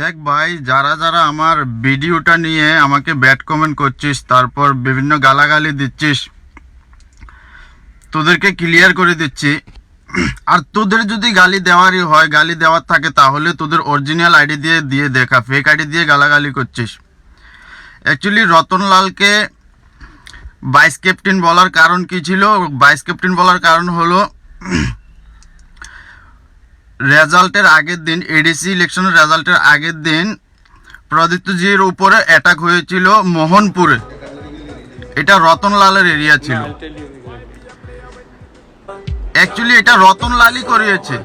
দেখ ভাই, যারা যারা আমার ভিডিওটা নিয়ে আমাকে ব্যাড কমেন্ট করছিস, তারপর বিভিন্ন গালাগালি দিচ্ছিস, তোদেরকে ক্লিয়ার করে দিচ্ছি। আর তোদের যদি গালি দেওয়ারই হয়, গালি দেওয়ার থাকে, তাহলে তোদের অরিজিনাল আইডি দিয়ে দিয়ে দেখা, ফেক আইডি দিয়ে গালাগালি করছিস। অ্যাকচুয়ালি রতনলালকে ভাইস ক্যাপ্টেন বলার কারণ কি ছিল? ভাইস ক্যাপ্টেন বলার কারণ হলো রেজাল্টের আগের দিন, এডিসি ইলেকশনের রেজাল্টের আগের দিন প্রদীপ্তজির উপরে অ্যাটাক হয়েছিল মোহনপুরে। এটা রতনলালের এরিয়া ছিল। অ্যাকচুয়ালি এটা রতনলালই করিয়েছে,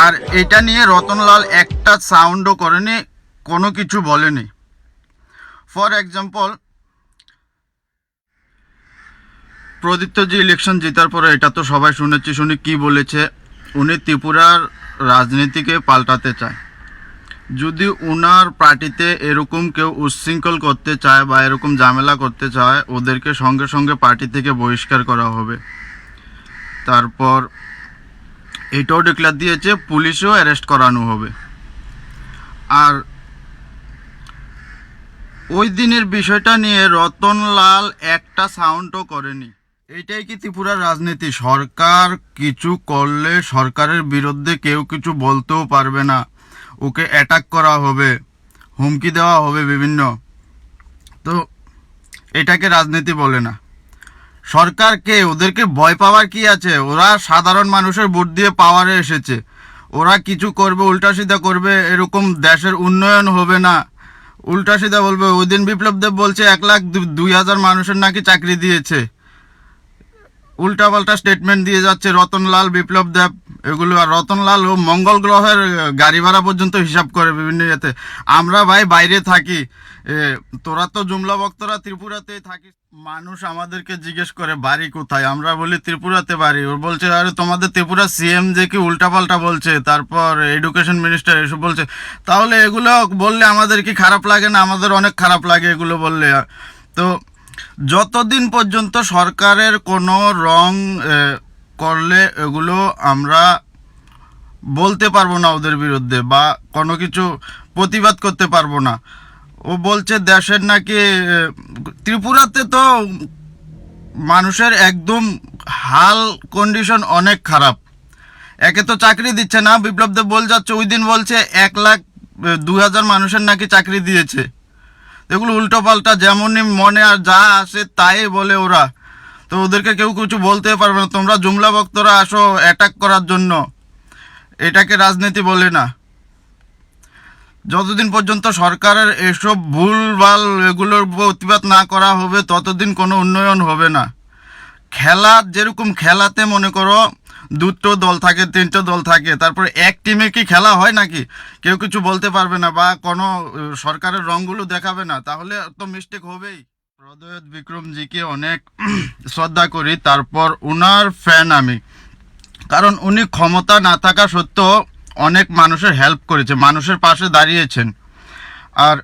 আর এটা নিয়ে রতনলাল একটা সাউন্ডও করেনি, কোনো কিছু বলেনি। ফর এক্সাম্পল, প্রদীপ্তজি ইলেকশন জেতার পরে এটা তো সবাই শুনেছি, শুনি কি বলেছে, উনি ত্রিপুরার রাজনীতিকে পাল্টাতে চায়। যদি ওনার পার্টিতে এরকম কেউ উচ্ছৃঙ্খল করতে চায় বা এরকম ঝামেলা করতে চায়, ওদেরকে সঙ্গে সঙ্গে পার্টি থেকে বহিষ্কার করা হবে। তারপর এটাও ডিক্লেয়ার দিয়েছে পুলিশও অ্যারেস্ট করানো হবে। আর ওই দিনের বিষয়টা নিয়ে রতনলাল একটা সাউন্ডও করেনি। এইটাই কি ত্রিপুরার রাজনীতি? সরকার কিছু করলে সরকারের বিরুদ্ধে কেউ কিছু বলতেও পারবে না, ওকে অ্যাটাক করা হবে, হুমকি দেওয়া হবে বিভিন্ন। তো এটাকে রাজনীতি বলে না। সরকারকে, ওদেরকে ভয় পাওয়ার কি আছে? ওরা সাধারণ মানুষের ভোট দিয়ে পাওয়ারে এসেছে, ওরা কিছু করবে, উল্টা সিধা করবে, এরকম দেশের উন্নয়ন হবে না, উল্টা সিধা বলবে। ওই দিন বিপ্লব দেব বলছে 1,02,000 মানুষের নাকি চাকরি দিয়েছে, উল্টাপাল্টা স্টেটমেন্ট দিয়ে যাচ্ছে রতনলাল, বিপ্লব দেব এগুলো। আর রতনলাল ও মঙ্গল গ্রহের গাড়ি ভাড়া পর্যন্ত হিসাব করে বিভিন্ন ইয়েতে। আমরা ভাই বাইরে থাকি, তোরা তো জুমলা বক্তরা ত্রিপুরাতেই থাকিস। মানুষ আমাদেরকে জিজ্ঞেস করে বাড়ি কোথায়, আমরা বলি ত্রিপুরাতে বাড়ি। ওর বলছে আরে তোমাদের ত্রিপুরা সিএম যে কি উল্টাপাল্টা বলছে, তারপর এডুকেশন মিনিস্টার এসব বলছে। তাহলে এগুলো বললে আমাদের কি খারাপ লাগে না? আমাদের অনেক খারাপ লাগে এগুলো বললে। তো যতদিন পর্যন্ত সরকারের কোনো রং করলে এগুলো আমরা বলতে পারবো না ওদের বিরুদ্ধে, বা কোনো কিছু প্রতিবাদ করতে পারবো না। ও বলছে দেশের নাকি, ত্রিপুরাতে তো মানুষের একদম হাল কন্ডিশন অনেক খারাপ। একে তো চাকরি দিচ্ছে না, বিপ্লব দেব বল যাচ্ছে, ওই দিন বলছে 1,02,000 মানুষের নাকি চাকরি দিয়েছে। এগুলো উল্টো পাল্টা, যেমনই মনে আর যা আসে তাই বলে ওরা। তো ওদেরকে কেউ কিছু বলতে পারবে না। তোমরা জুমলা ভক্তরা আসো অ্যাটাক করার জন্য, এটাকে রাজনীতি বলে না। যতদিন পর্যন্ত সরকারের এসব ভুলভাল এগুলোর প্রতিবাদ না করা হবে, ততদিন কোনো উন্নয়ন হবে না। খেলা যেরকম, খেলাতে মনে করো 2টো দল থাকে, 3টে দল থাকে, তারপরে এক টিমে কি খেলা হয় নাকি? কেউ কিছু বলতে পারবে না বা কোনো সরকারের রঙগুলো দেখাবে না, তাহলে তো মিস্টেক হবেই। প্রদয়ত বিক্রমজিকে অনেক শ্রদ্ধা করি, তারপর উনার ফ্যান আমি, কারণ উনি ক্ষমতা না থাকা সত্ত্বেও অনেক মানুষের হেল্প করেছে, মানুষের পাশে দাঁড়িয়েছেন। আর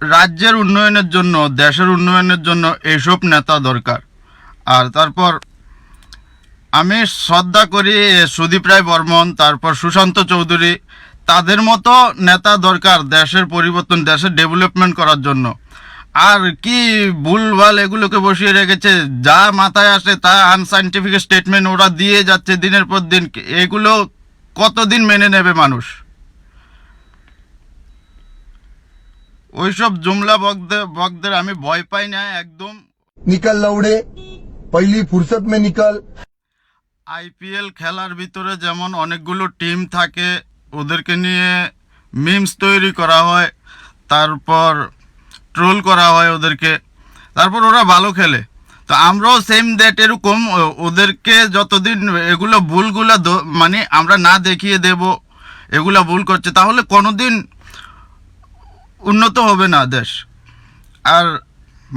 রাজ্যের উন্নয়নের জন্য, দেশের উন্নয়নের জন্য এইসব নেতা দরকার। আর তারপর আমি শ্রদ্ধা করি সুদীপ রায় বর্মন, তারপর সুশান্ত চৌধুরী, তাদের মতো নেতা দরকার দেশের পরিবর্তন, দেশের ডেভেলপমেন্ট করার জন্য। আর কি ভুলভাল এগুলোকে বসিয়ে রেখেছে, যা মাথায় আসে তা আনসাইন্টিফিক স্টেটমেন্ট ওরা দিয়ে যাচ্ছে দিনের পর দিন। এগুলো কতদিন মেনে নেবে মানুষ? ওইসব জুমলা বকদের আমি ভয় পাই না একদম। निकल लौड़े, पहली फुर्सत में निकल। আইপিএল খেলার ভিতরে যেমন অনেকগুলো টিম থাকে, ওদেরকে নিয়ে মিমস তৈরি করা হয়, তারপর ট্রোল করা হয় ওদেরকে, তারপর ওরা ভালো খেলে। তো আমরাও সেম দ্যাট এরকম ওদেরকে যতদিন এগুলো ভুলগুলো মানে আমরা না দেখিয়ে দেব এগুলো ভুল করছে, তাহলে কোনোদিন উন্নত হবে না দেশ। আর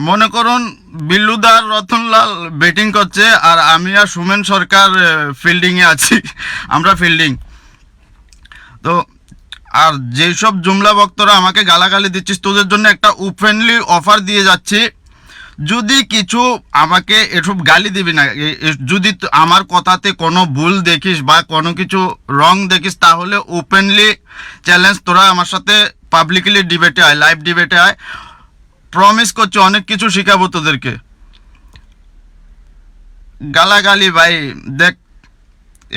মনে করুন বিল্লুদার রতনলাল ব্যাটিং করছে, আর আমি আর সুমেন সরকার ফিল্ডিংয়ে আছি, আমরা ফিল্ডিং। তো আর যেসব জুমলা ভক্তরা আমাকে গালাগালি দিচ্ছিস, তোদের জন্য একটা ওপেনলি অফার দিয়ে যাচ্ছি, যদি কিছু আমাকে এসব গালি দিবি না, যদি আমার কথাতে কোনো ভুল দেখিস বা কোনো কিছু রং দেখিস তাহলে ওপেনলি চ্যালেঞ্জ, তোরা আমার সাথে পাবলিকলি ডিবেটে আয়, লাইভ ডিবেটে আয়। প্রমিস করছি অনেক কিছু শিখাবো তোদেরকে। গালাগালি ভাই দেখ,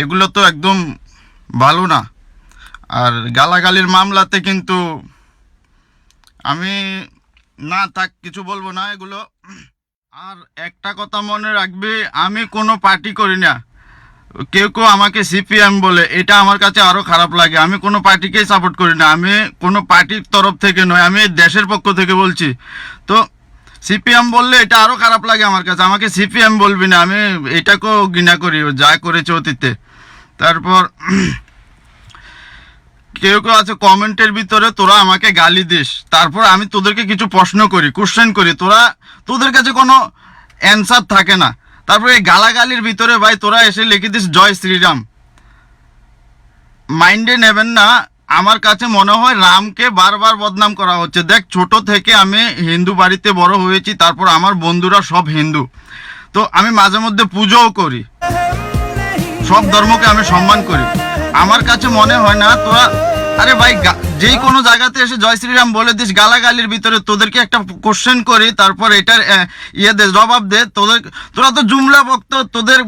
এগুলো তো একদম ভালো না। আর গালাগালির মামলাতে কিন্তু আমি না থাক কিছু বলবো না এগুলো। আর একটা কথা মনে রাখবি, আমি কোনো পার্টি করি না। কেউ কেউ আমাকে সিপিএম বলে, এটা আমার কাছে আরও খারাপ লাগে। আমি কোনো পার্টিকেই সাপোর্ট করি না, আমি কোনো পার্টির তরফ থেকে নয়, আমি দেশের পক্ষ থেকে বলছি। তো সিপিএম বললে এটা আরও খারাপ লাগে আমার কাছে। আমাকে সিপিএম বলবি না, আমি এটাকেও ঘৃণা করি যা করেছে অতীতে। তারপর কেউ কেউ আছে কমেন্টের ভিতরে তোরা আমাকে গালি দিস, তারপর আমি তোদেরকে কিছু প্রশ্ন করি, কোশ্চেন করি, তোদের কাছে কোনো অ্যান্সার থাকে না। তারপরে এই গালাগালির ভিতরে ভাই তোরা এসে লিখে দিস জয় শ্রীরাম। মাইন্ডে নেবেন না। আমার কাছে মনে হয় রামকে বারবার বদনাম করা হচ্ছে। দেখ, ছোট থেকে আমি হিন্দু বাড়িতে বড় হয়েছি, তারপর আমার বন্ধুরা সব হিন্দু, তো আমি মাঝে মধ্যে পুজোও করি, সব ধর্মকে আমি সম্মান করি। আমার কাছে মনে হয় না তোরা, আরে ভাই যেই কোনো জায়গাতে এসে জয় শ্রীরাম বলে দিস, গালাগালির ভিতরে তোদেরকে একটা কোশ্চেন করি, তারপর এটার দে, জবাব দে। তোরা তো জুমলা ভক্ত, তোদের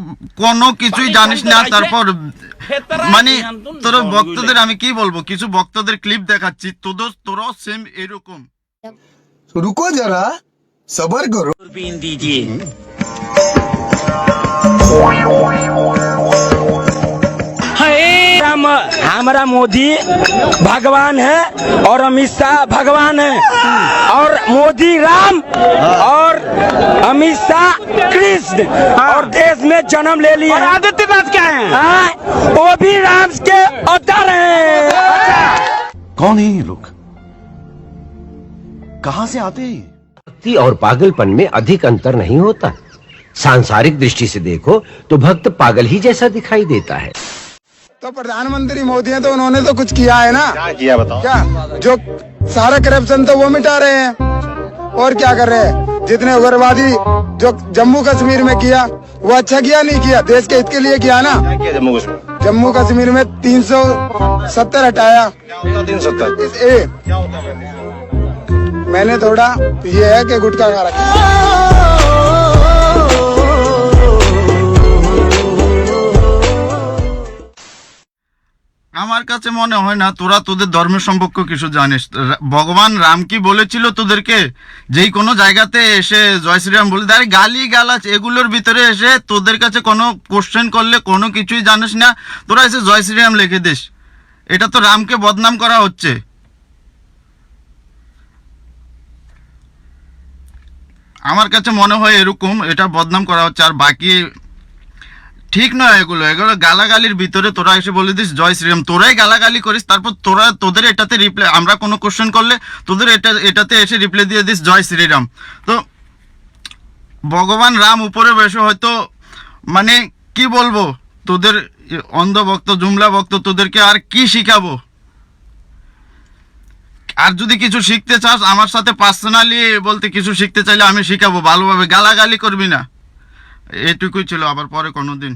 কোনো কিছুই জানিস না। তারপর মানে তোর ভক্তদের আমি কি বলবো, কিছু ভক্তদের ক্লিপ দেখাচ্ছি, তোরাও সেম এরকম। रुको जरा सबर करो। दूरबीन दीजिए। हमारा मोदी भगवान है और अमित शाह भगवान है, और मोदी राम और अमित शाह कृष्ण, और देश में जन्म ले लिया। और आदित्यनाथ क्या है? वो भी राम के अवतार हैं। कौन है ये लोग, कहां से आते हैं? भक्ति और पागलपन में अधिक अंतर नहीं होता। सांसारिक दृष्टि से देखो तो भक्त पागल ही जैसा दिखाई देता है। तो प्रधानमंत्री मोदी हैं तो उन्होंने तो कुछ किया है ना। क्या किया बताओ? क्या जो सारा करप्शन तो वो मिटा रहे हैं, और क्या कर रहे हैं? जितने उग्रवादी जो जम्मू कश्मीर में किया वो अच्छा किया नहीं किया, देश के हित के लिए किया ना। क्या किया जम्मू कश्मीर? जम्मू कश्मीर में 370 हटाया। क्या होता 370? ए, क्या होता है? मैंने थोड़ा ये है कि गुटखा खा रखा। আমার কাছে মনে হয় না তোরা তোদের ধর্মের সম্পর্কে কিছু জানিস। ভগবান রাম কি বলেছিল তোদেরকে, যেই কোনো জায়গাতে এসে জয় শ্রীরাম বলে দেয়, গালি গালাজ এগুলোর ভিতরে এসে তোদের কাছে কোনো কোশ্চেন করলে কোনো কিছুই জানিস না, তোরা এসে জয় শ্রীরাম লিখে দিস। এটা তো রামকে বদনাম করা হচ্ছে। আমার কাছে মনে হয় এরকম, এটা বদনাম করা হচ্ছে। আর বাকি ঠিক নয় এগুলো গালাগালির ভিতরে তোরা এসে বলে দিস জয় শ্রীরাম, তোরাই গালাগালি করিস, তারপর তোদের এটাতে রিপ্লাই, আমরা কোনো কোশ্চেন করলে তোদের এটাতে এসে রিপ্লাই দিয়ে দিস জয় শ্রীরাম। তো ভগবান রাম উপরে বসে হয়তো, মানে কি বলবো, তোদের অন্ধ ভক্ত জুমলা ভক্ত তোদেরকে আর কি শিখাবো। আর যদি কিছু শিখতে চাস আমার সাথে পার্সোনালি বলতে, কিছু শিখতে চাইলে আমি শিখাবো ভালোভাবে, গালাগালি করবি না। এটুকুই ছিল, আবার পরে কোনোদিন।